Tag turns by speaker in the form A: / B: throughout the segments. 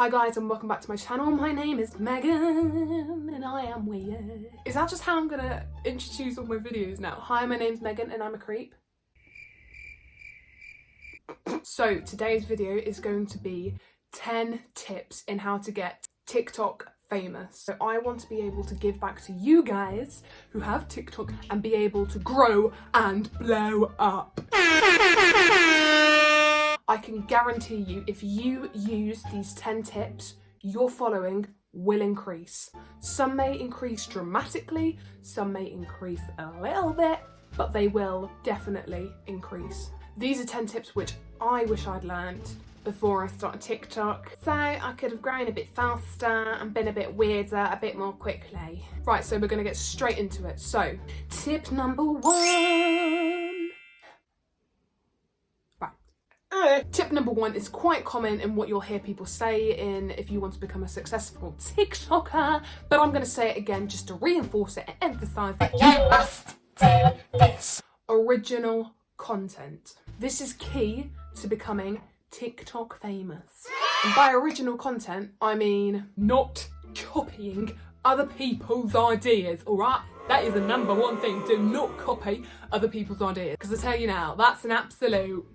A: Hi guys and welcome back to my channel. My name is Megan and I am weird. Is that just how I'm gonna introduce all my videos now? Hi, my name's Megan and I'm a creep. So today's video is going to be 10 tips in how to get TikTok famous. So I want to be able to give back to you guys who have TikTok and be able to grow and blow up. I can guarantee you, if you use these 10 tips, your following will increase. Some may increase dramatically, some may increase a little bit, but they will definitely increase. These are 10 tips which I wish I'd learned before I started TikTok, so I could have grown a bit faster and been a bit weirder a bit more quickly. Right, so we're gonna get straight into it. So, tip number 1. Tip number 1 is quite common in what you'll hear people say in if you want to become a successful TikToker, but I'm going to say it again just to reinforce it and emphasize that you must do this. Original content. This is key to becoming TikTok famous. And by original content, I mean not copying other people's ideas, alright? That is the number 1 thing. Do not copy other people's ideas. Because I tell you now, that's an absolute...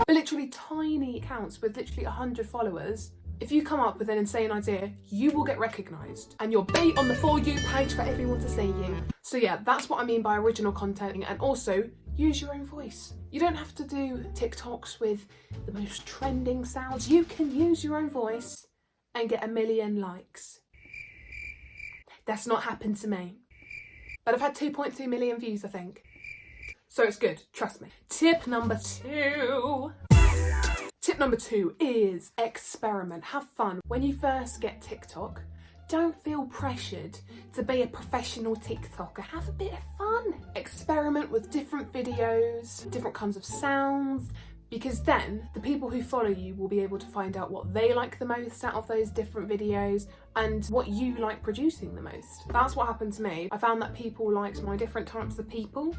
A: Literally tiny accounts with literally 100 followers. If you come up with an insane idea, you will get recognised and you'll be on the For You page for everyone to see you. So yeah, that's what I mean by original content, and also use your own voice. You don't have to do TikToks with the most trending sounds. You can use your own voice and get 1 million likes. That's not happened to me. But I've had 2.2 million views, I think. So it's good, trust me. Tip number 2. Tip number 2 is experiment. Have fun. When you first get TikTok, don't feel pressured to be a professional TikToker. Have a bit of fun. Experiment with different videos, different kinds of sounds, because then the people who follow you will be able to find out what they like the most out of those different videos and what you like producing the most. That's what happened to me. I found that people liked my different types of people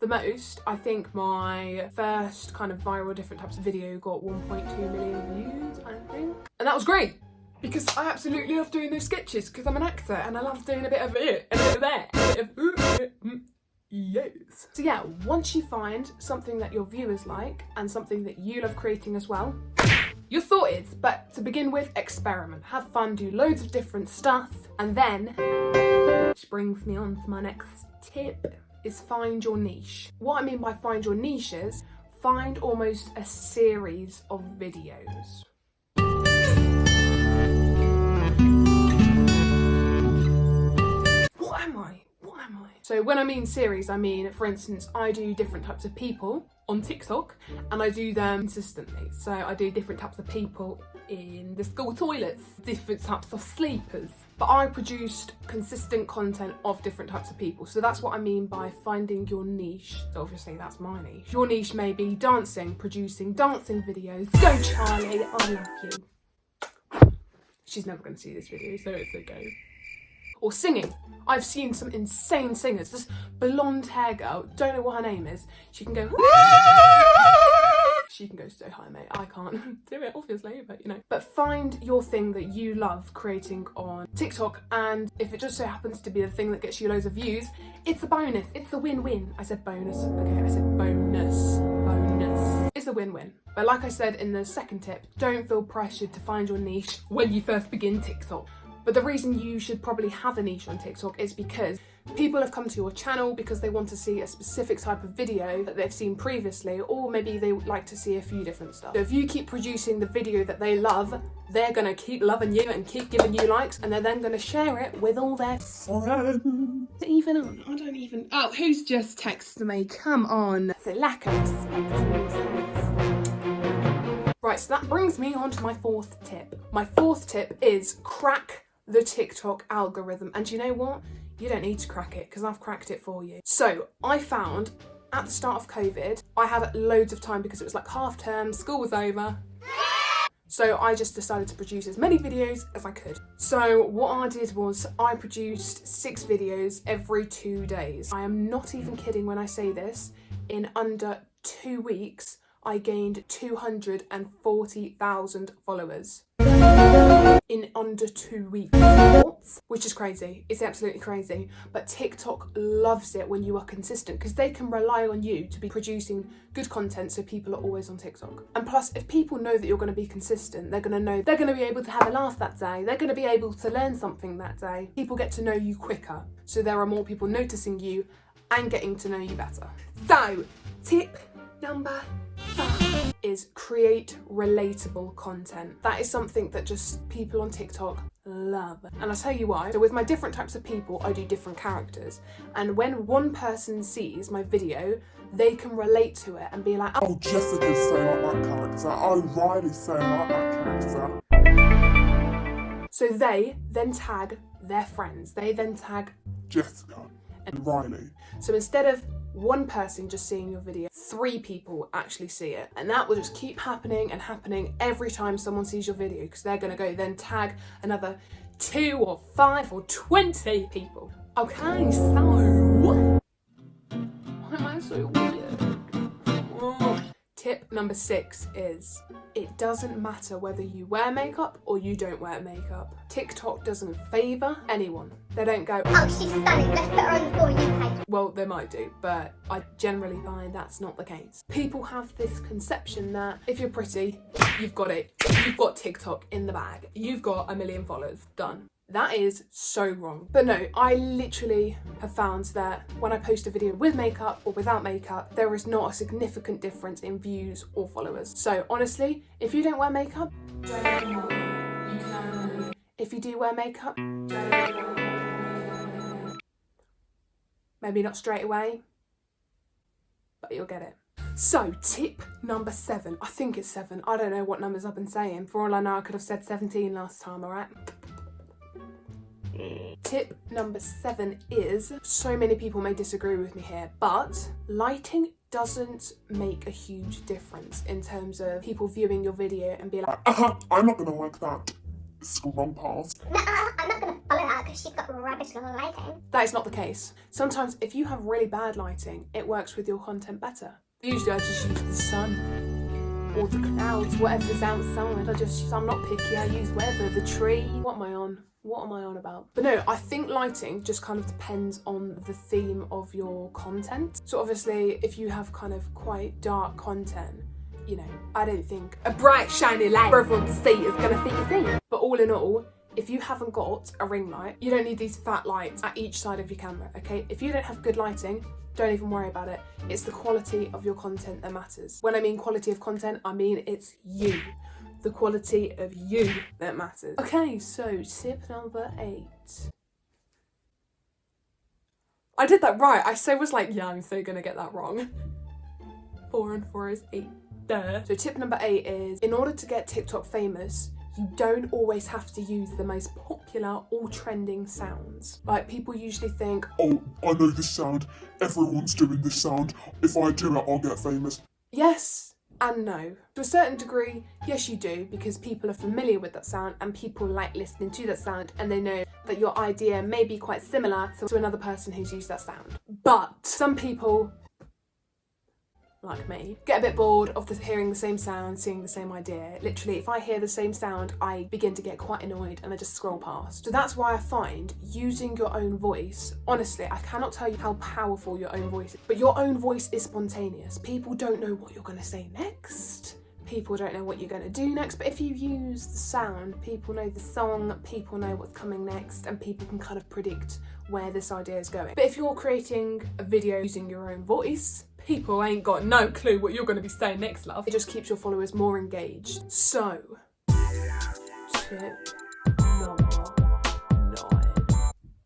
A: the most. I think my first kind of viral different types of video got 1.2 million views, I think. And that was great because I absolutely love doing those sketches because I'm an actor and I love doing a bit of it and a bit of that, and a bit of yes. So yeah, once you find something that your viewers like and something that you love creating as well, you're sorted. But to begin with, experiment, have fun, do loads of different stuff, and then, which brings me on to my next tip, is find your niche. What I mean by find your niche is find almost a series of videos. What am I? So when I mean series, I mean, for instance, I do different types of people on TikTok and I do them consistently. So I do different types of people in the school toilets, different types of sleepers. But I produced consistent content of different types of people. So that's what I mean by finding your niche. So obviously that's my niche. Your niche may be dancing, producing dancing videos. Go Charlie, I love you. She's never going to see this video, so it's okay. Or singing. I've seen some insane singers. This blonde hair girl, don't know what her name is. She can go. She can go so high, mate. I can't do it, obviously, but you know. But find your thing that you love creating on TikTok, and if it just so happens to be the thing that gets you loads of views, it's a bonus. It's a win-win. I said bonus. Okay, I said bonus. Bonus. It's a win-win. But like I said in the second tip, don't feel pressured to find your niche when you first begin TikTok. But the reason you should probably have a niche on TikTok is because people have come to your channel because they want to see a specific type of video that they've seen previously, or maybe they would like to see a few different stuff. So if you keep producing the video that they love, they're going to keep loving you and keep giving you likes, and they're then going to share it with all their friends. Oh, who's just texted me? Come on. It's a lack of respect. Right, so that brings me on to my 4th tip. My 4th tip is crack the TikTok algorithm. And you know what? You don't need to crack it because I've cracked it for you. So I found at the start of COVID, I had loads of time because it was like half term, school was over. So I just decided to produce as many videos as I could. So what I did was I produced 6 videos every 2 days. I am not even kidding when I say this. In under 2 weeks, I gained 240,000 followers in under 2 weeks, which is crazy. It's absolutely crazy. But TikTok loves it when you are consistent because they can rely on you to be producing good content, so people are always on TikTok. And plus, if people know that you're going to be consistent, they're going to know they're going to be able to have a laugh that day. They're going to be able to learn something that day. People get to know you quicker, so there are more people noticing you and getting to know you better. So, tip number 5 is create relatable content. That is something that just people on TikTok love. And I'll tell you why. So with my different types of people, I do different characters. And when one person sees my video, they can relate to it and be like,
B: oh, Jessica's so like that character. Oh, Riley's so like that character.
A: So they then tag their friends. They then tag
B: Jessica and Riley.
A: So instead of one person just seeing your video, 3 people actually see it. And that will just keep happening and happening every time someone sees your video, because they're going to go then tag another 2 or 5 or 20 people. Okay, so why am I so weird? Oh. Tip number 6 is it doesn't matter whether you wear makeup or you don't wear makeup. TikTok doesn't favour anyone. They don't go,
C: oh, she's stunning, let's put her on the For You page.
A: Well, they might do, but I generally find that's not the case. People have this conception that if you're pretty, you've got it. You've got TikTok in the bag. You've got 1 million followers. Done. That is so wrong. But no, I literally have found that when I post a video with makeup or without makeup, there is not a significant difference in views or followers. So honestly, if you don't wear makeup, if you do wear makeup, maybe not straight away, but you'll get it. So tip number 7, I think it's 7. I don't know what numbers I've been saying. For all I know, I could have said 17 last time, all right? Tip number 7 is, so many people may disagree with me here, but lighting doesn't make a huge difference in terms of people viewing your video and be like,
B: I'm not gonna like that. Scroll past.
C: No, I'm not gonna follow her because she's got rubbish lighting.
A: That is not the case. Sometimes if you have really bad lighting, it works with your content better. Usually I just use the sun or the clouds, whatever's outside. I'm not picky, I use weather, the tree. What am I on? What am I on about? But no, I think lighting just kind of depends on the theme of your content. So obviously, if you have kind of quite dark content, you know, I don't think a bright, shiny light for everyone to see is going to fit your theme. But all in all, if you haven't got a ring light, you don't need these fat lights at each side of your camera, okay? If you don't have good lighting, don't even worry about it. It's the quality of your content that matters. When I mean quality of content, I mean it's you. The quality of you that matters. Okay, so tip number 8. I did that right. I so was like, yeah, I'm so gonna get that wrong. 4 and 4 is 8. Duh. So tip number 8 is, in order to get TikTok famous, you don't always have to use the most popular or trending sounds. Like, people usually think,
B: oh, I know this sound. Everyone's doing this sound. If I do it, I'll get famous.
A: Yes. And no. To a certain degree, yes you do, because people are familiar with that sound and people like listening to that sound and they know that your idea may be quite similar to another person who's used that sound. But some people, like me, get a bit bored of hearing the same sound, seeing the same idea. Literally, if I hear the same sound, I begin to get quite annoyed and I just scroll past. So that's why I find using your own voice, honestly, I cannot tell you how powerful your own voice is, but your own voice is spontaneous. People don't know what you're going to say next. People don't know what you're going to do next, but if you use the sound, people know the song, people know what's coming next, and people can kind of predict where this idea is going. But if you're creating a video using your own voice, people ain't got no clue what you're going to be saying next, love. It just keeps your followers more engaged. So, tip number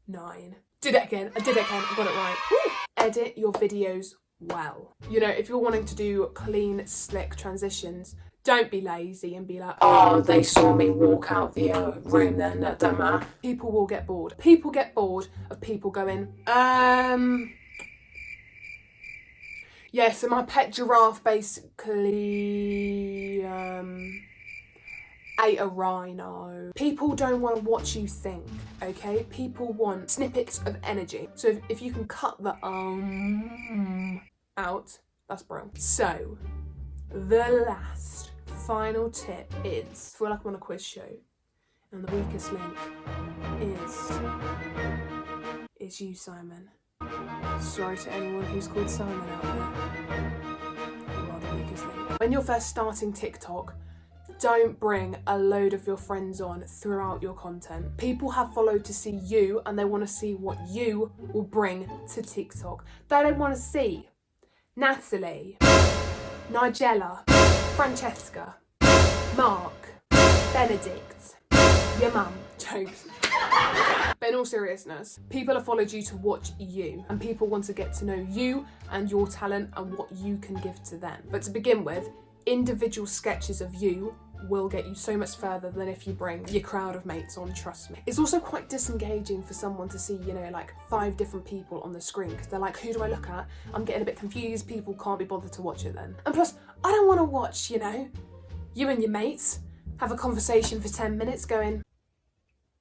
A: 9. Did it again. I did it again. I got it right. Woo! Edit your videos well. You know, if you're wanting to do clean, slick transitions, don't be lazy and be like, oh, they saw me walk out the room then, that don't matter. People will get bored. People get bored of people going, yeah, so my pet giraffe basically ate a rhino. People don't want to watch you think, okay? People want snippets of energy. So if you can cut the out, That's brilliant. So, the last, final tip is, I feel like I'm on a quiz show, and the weakest link is you, Simon. Sorry to anyone who's called Simon out there. You are the weakest link. When you're first starting TikTok, don't bring a load of your friends on throughout your content. People have followed to see you and they want to see what you will bring to TikTok. They don't want to see Natalie, Nigella, Francesca, Mark, Benedict, your mum. Jokes. But in all seriousness, people have followed you to watch you, and people want to get to know you and your talent and what you can give to them. But to begin with, individual sketches of you will get you so much further than if you bring your crowd of mates on, trust me. It's also quite disengaging for someone to see, you know, like 5 different people on the screen, because they're like, who do I look at? I'm getting a bit confused, people can't be bothered to watch it then. And plus, I don't want to watch, you know, you and your mates have a conversation for 10 minutes going,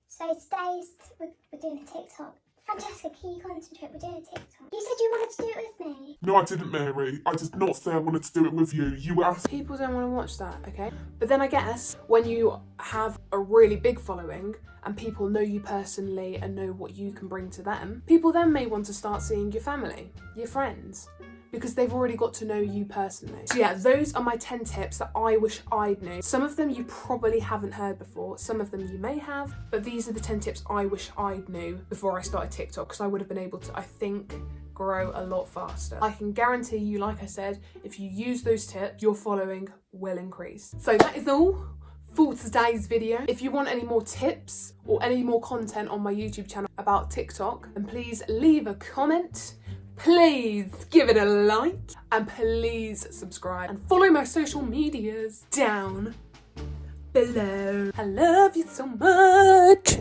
C: So today we're doing a TikTok. Francesca, can you concentrate? We're doing a TikTok. You said you wanted to do it with me.
B: No, I didn't, Mary. I did not say I wanted to do it with you. You asked.
A: people don't want to watch that, okay? But then I guess when you have a really big following and people know you personally and know what you can bring to them, people then may want to start seeing your family, your friends, because they've already got to know you personally. So yeah, those are my 10 tips that I wish I'd knew. Some of them you probably haven't heard before, some of them you may have, but these are the 10 tips I wish I'd knew before I started TikTok, because I would have been able to, I think, grow a lot faster. I can guarantee you, like I said, if you use those tips, your following will increase. So that is all for today's video. If you want any more tips or any more content on my YouTube channel about TikTok, then please leave a comment. Please give it a like and please subscribe and follow my social medias down below. I love you so much.